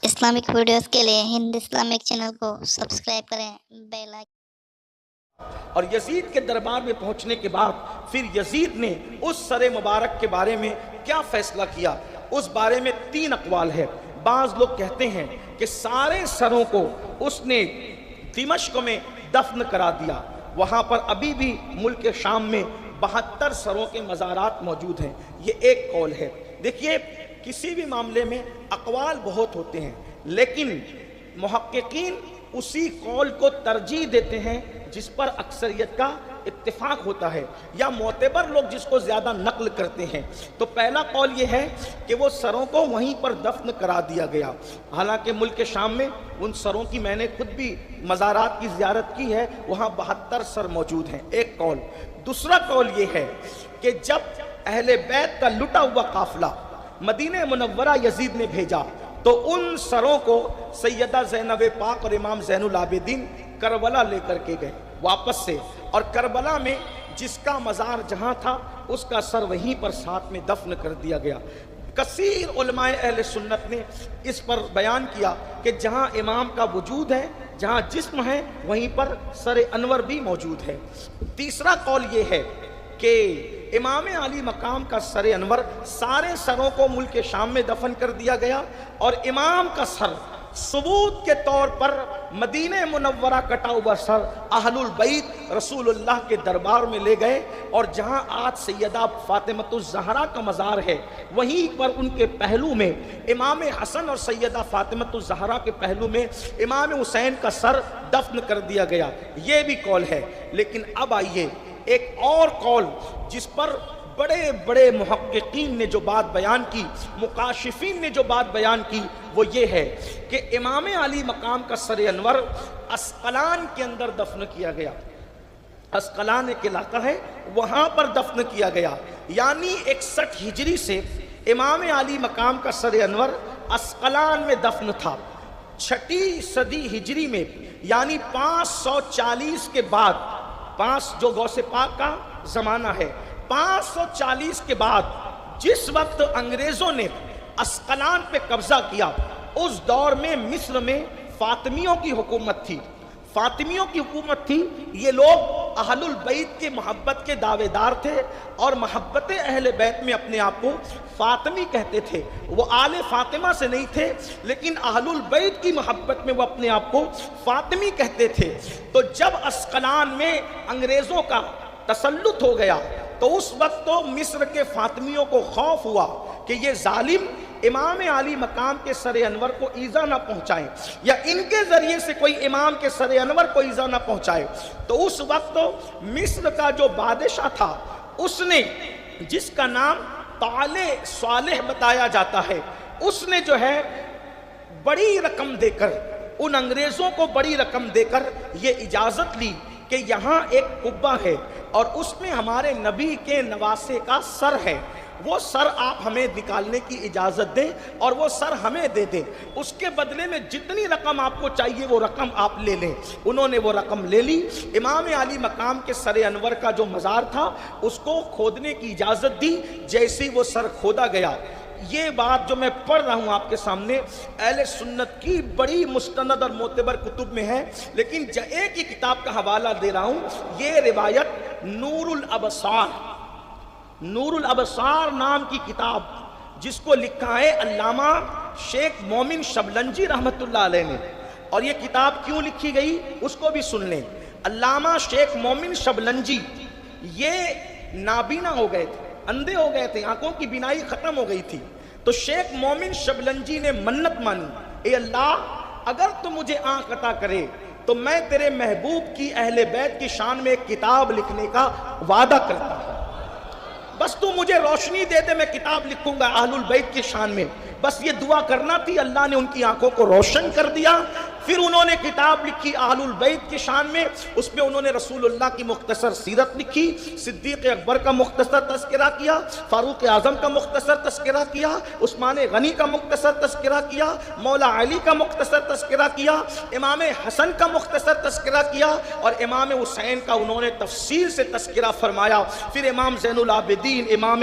Islamic videos کے لیے ہند Islamic channel کو سبسکرائب کریں، بیل آئیکن۔ اور یزید کے دربار میں پہنچنے کے بعد پھر یزید نے اس سر مبارک کے بارے میں کیا فیصلہ کیا، اس بارے میں 3 اقوال ہے۔ بعض لوگ کہتے ہیں کہ سارے سروں کو اس نے دمشق میں دفن کرا دیا، وہاں پر ابھی بھی ملک شام میں 72 سروں کے مزارات موجود ہیں، یہ ایک قول ہے۔ دیکھیے، کسی بھی معاملے میں اقوال بہت ہوتے ہیں، لیکن محققین اسی قول کو ترجیح دیتے ہیں جس پر اکثریت کا اتفاق ہوتا ہے، یا معتبر لوگ جس کو زیادہ نقل کرتے ہیں۔ تو پہلا قول یہ ہے کہ وہ سروں کو وہیں پر دفن کرا دیا گیا، حالانکہ ملک شام میں ان سروں کی میں نے خود بھی مزارات کی زیارت کی ہے، وہاں 72 سر موجود ہیں، ایک قول۔ دوسرا قول یہ ہے کہ جب اہل بیت کا لٹا ہوا قافلہ مدینہ منورہ یزید نے بھیجا تو ان سروں کو سیدہ زینب پاک اور امام زین العابدین کربلا لے کر کے گئے واپس سے، اور کربلا میں جس کا مزار جہاں تھا اس کا سر وہیں پر ساتھ میں دفن کر دیا گیا۔ کثیر علماء اہل سنت نے اس پر بیان کیا کہ جہاں امام کا وجود ہے، جہاں جسم ہے، وہیں پر سر انور بھی موجود ہے۔ تیسرا قول یہ ہے کہ امام علی مقام کا سر انور سارے سروں کو ملک شام میں دفن کر دیا گیا، اور امام کا سر ثبوت کے طور پر مدینہ منورہ کٹا ہوا سر اہل البیت رسول اللہ کے دربار میں لے گئے، اور جہاں آج سیدہ فاطمۃ الزہرا کا مزار ہے وہیں پر ان کے پہلو میں امام حسن اور سیدہ فاطمۃ الزہرا کے پہلو میں امام حسین کا سر دفن کر دیا گیا، یہ بھی قول ہے۔ لیکن اب آئیے ایک اور قول جس پر بڑے بڑے محققین نے جو بات بیان کی، مکاشفین نے جو بات بیان کی، وہ یہ ہے کہ امام علی مقام کا سر انور اسقلان کے اندر دفن کیا گیا۔ اسقلان ایک علاقہ ہے، وہاں پر دفن کیا گیا، یعنی 61 ہجری سے امام علی مقام کا سر انور اسقلان میں دفن تھا۔ 6 صدی ہجری میں یعنی 540 کے بعد، 5 جو غوث پاک کا زمانہ ہے، 540 کے بعد جس وقت انگریزوں نے اسقلان پہ قبضہ کیا، اس دور میں مصر میں فاطمیوں کی حکومت تھی۔ فاطمیوں کی حکومت تھی، یہ لوگ اہل البیت کے محبت کے دعوے دار تھے، اور محبت اہل بیت میں اپنے آپ کو فاطمی کہتے تھے۔ وہ آل فاطمہ سے نہیں تھے، لیکن اہل البیت کی محبت میں وہ اپنے آپ کو فاطمی کہتے تھے۔ تو جب اسقلان میں انگریزوں کا تسلط ہو گیا تو اس وقت تو مصر کے فاطمیوں کو خوف ہوا کہ یہ ظالم امام علی مقام کے سر انور کو ایذا نہ پہنچائیں، یا ان کے ذریعے سے کوئی امام کے سر انور کو ایذا نہ پہنچائے۔ تو اس وقت مصر کا جو بادشاہ تھا، اس نے، جس کا نام طالع صالح بتایا جاتا ہے، اس نے جو ہے بڑی رقم دے کر، ان انگریزوں کو بڑی رقم دے کر یہ اجازت لی کہ یہاں ایک قبہ ہے اور اس میں ہمارے نبی کے نواسے کا سر ہے، وہ سر آپ ہمیں نکالنے کی اجازت دیں اور وہ سر ہمیں دے دیں، اس کے بدلے میں جتنی رقم آپ کو چاہیے وہ رقم آپ لے لیں۔ انہوں نے وہ رقم لے لی، امام علی مقام کے سر انور کا جو مزار تھا اس کو کھودنے کی اجازت دی، جیسے وہ سر کھودا گیا۔ یہ بات جو میں پڑھ رہا ہوں آپ کے سامنے اہل سنت کی بڑی مستند اور معتبر کتب میں ہے، لیکن ایک ہی کتاب کا حوالہ دے رہا ہوں۔ یہ روایت نور الابصار، نور الابصار نام کی کتاب، جس کو لکھا ہے علامہ شیخ مومن شبلنجی رحمۃ اللہ علیہ نے، اور یہ کتاب کیوں لکھی گئی اس کو بھی سن لیں۔ علامہ شیخ مومن شبلنجی یہ نابینا ہو گئے تھے، اندھے ہو گئے تھے، آنکھوں کی بینائی ختم ہو گئی تھی۔ تو شیخ مومن شبلنجی نے منت مانی، اے اللہ اگر تو مجھے آنکھ عطا کرے تو میں تیرے محبوب کی اہل بیت کی شان میں ایک کتاب لکھنے کا وعدہ کرتا ہوں، بس تو مجھے روشنی دے دے، میں کتاب لکھوں گا اہل البیت کی شان میں۔ بس یہ دعا کرنا تھی، اللہ نے ان کی آنکھوں کو روشن کر دیا۔ پھر انہوں نے کتاب لکھی اہل البیت کی شان میں، اس میں انہوں نے رسول اللہ کی مختصر سیرت لکھی، صدیق اکبر کا مختصر تذکرہ کیا، فاروق اعظم کا مختصر تذکرہ کیا، عثمان غنی کا مختصر تذکرہ کیا، مولا علی کا مختصر تذکرہ کیا، امام حسن کا مختصر تذکرہ کیا، اور امام حسین کا انہوں نے تفصیل سے تذکرہ فرمایا۔ پھر امام زین العابدین، امام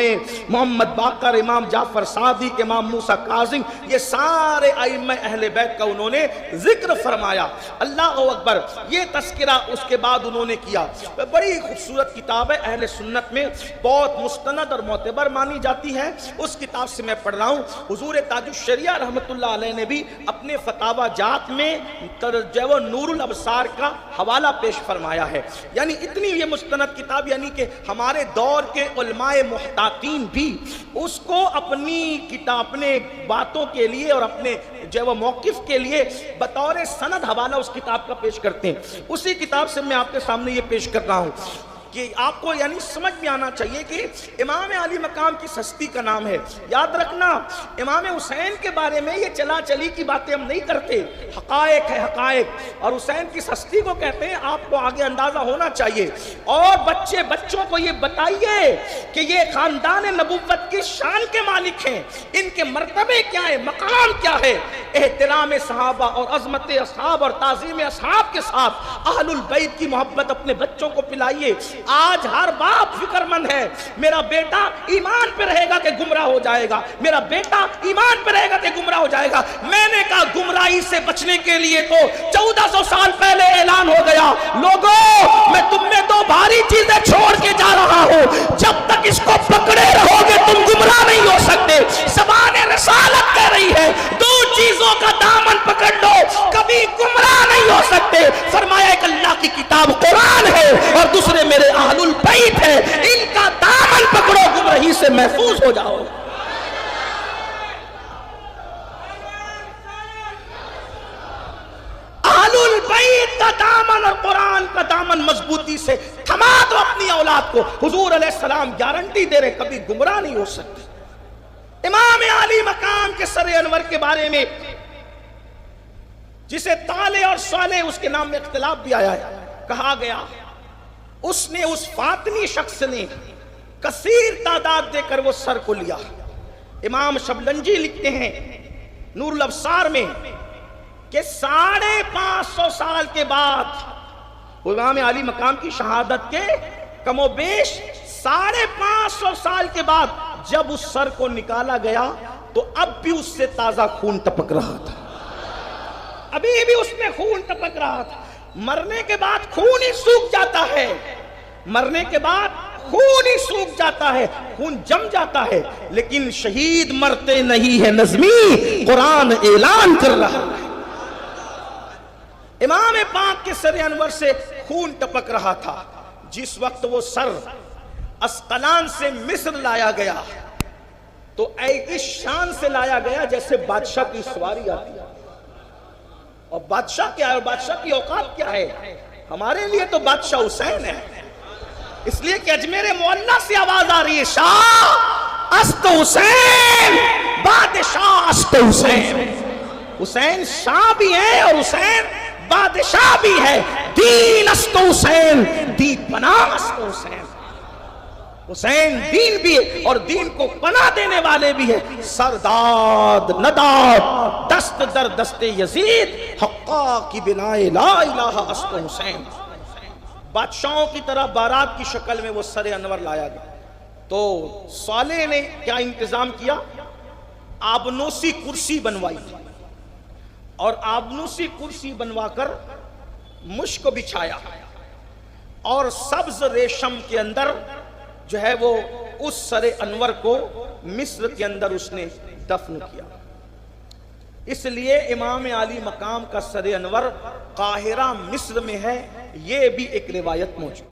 محمد باقر، امام جعفر صادق، امام موسیٰ کاظم، یہ سارے ائمہ اہل بیت کا انہوں نے ذکر فرمایا۔ اللہ اکبر، یہ تذکرہ اس کے بعد انہوں نے کیا۔ بڑی خوبصورت کتاب ہے، اہل سنت میں بہت مستند اور معتبر مانی جاتی ہے۔ اس کتاب سے میں پڑھ رہا ہوں، حضور تاج الشریعہ رحمۃ اللہ علیہ نے بھی اپنے فتاوی جات میں جو نور الابصار کا حوالہ پیش فرمایا ہے۔ یعنی اتنی یہ مستند کتاب، یعنی کہ ہمارے دور کے علماء محتاطین بھی اس کو اپنے باتوں کے لیے اور اپنے جو موقف کے لیے بطور سند حوالہ اس کتاب کا پیش کرتے ہیں۔ اسی کتاب سے میں آپ کے سامنے یہ پیش کر رہا ہوں کہ آپ کو یعنی سمجھ میں آنا چاہیے کہ امام علی مقام کی ہستی کا نام ہے۔ یاد رکھنا، امام حسین کے بارے میں یہ چلا چلی کی باتیں ہم نہیں کرتے، حقائق ہے حقائق، اور حسین کی ہستی کو کہتے ہیں۔ آپ کو آگے اندازہ ہونا چاہیے، اور بچوں کو یہ بتائیے کہ یہ خاندان نبوت کی شان کے مالک ہیں، ان کے مرتبے کیا ہے، مقام کیا ہے۔ احترام صحابہ اور عظمت اصحاب اور تعظیم اصحاب کے ساتھ اہل البیت کی محبت اپنے بچوں کو پلائیے۔ آج ہر باپ فکر مند ہے، میرا بیٹا ایمان پہ رہے گا کہ گمراہ ہو جائے گا، میرا بیٹا ایمان پہ رہے گا کہ گمراہ ہو جائے گا۔ میں نے کہا گمراہی سے بچنے کے لیے تو 1400 سال پہلے اعلان ہو گیا، لوگوں میں تم میں دو بھاری چیزیں چھوڑ کے جا رہا ہوں، جب تک اس کو پکڑے رہو گے تم گمراہ نہیں ہو سکتے۔ زبان رسالت کہہ رہی ہے دو چیزوں کا دامن پکڑ لو، کبھی گمراہ نہیں ہو سکتے۔ فرمایا ایک اللہ کی کتاب قرآن ہے، اور دوسرے میرے اہل البیت ہے، ان کا دامن پکڑو، گمراہی سے محفوظ ہو جاؤ۔ اہل البیت کا دامن اور قرآن کا دامن مضبوطی سے تھما دو اپنی اولاد کو۔ حضور علیہ السلام گارنٹی دے رہے کبھی گمراہ نہیں ہو سکتے۔ امام علی مقام کے سر انور کے بارے میں، جسے طالع اور صالح اس کے نام میں اختلاف بھی آیا ہے، کہا گیا اس نے، اس فاطمی شخص نے کثیر تعداد دے کر وہ سر کو لیا۔ امام شبلنجی لکھتے ہیں نور الابصار میں کہ 550 سال کے بعد، امام علی مقام کی شہادت کے کم و بیش 550 سال کے بعد جب اس سر کو نکالا گیا تو اب بھی اس سے تازہ خون ٹپک رہا تھا، ابھی بھی اس میں خون ٹپک رہا تھا۔ مرنے کے بعد خون ہی سوکھ جاتا ہے، مرنے کے بعد خون ہی سوکھ جاتا ہے، خون جم جاتا ہے، لیکن شہید مرتے نہیں ہیں، نظمی قرآن اعلان کر رہا ہے۔ امام پاک کے سر انور سے خون ٹپک رہا تھا۔ جس وقت وہ سر اسقلان سے مصر لایا گیا تو اس شان سے لایا گیا جیسے بادشاہ کی سواری آتی ہے۔ اور بادشاہ کیا ہے، بادشاہ کی اوقات کیا ہے؟ ہمارے لیے تو بادشاہ حسین ہے، اس لیے کہ اجمیر معلیٰ سے آواز آ رہی ہے، شاہ است حسین، بادشاہ است حسین۔ حسین شاہ بھی ہے اور حسین بادشاہ بھی ہے۔ دین است حسین، دین پناہ است حسین۔ حسین دین بھی ہے اور دین کو پناہ دینے والے بھی ہے۔ سرداد نداد دست در دست یزید، حقا کی بنائے لا الہ است حسین۔ بادشاہوں کی طرح بارات کی شکل میں وہ سر انور لایا گیا تو صالح نے کیا انتظام کیا؟ آبنوسی کرسی بنوائی، اور آبنوسی کرسی بنوا کر مشک بچھایا، اور سبز ریشم کے اندر جو ہے وہ اس سر انور کو مصر کے اندر اس نے دفن کیا۔ اس لیے امام علی مقام کا سر انور قاہرہ مصر میں ہے، یہ بھی ایک روایت موجود۔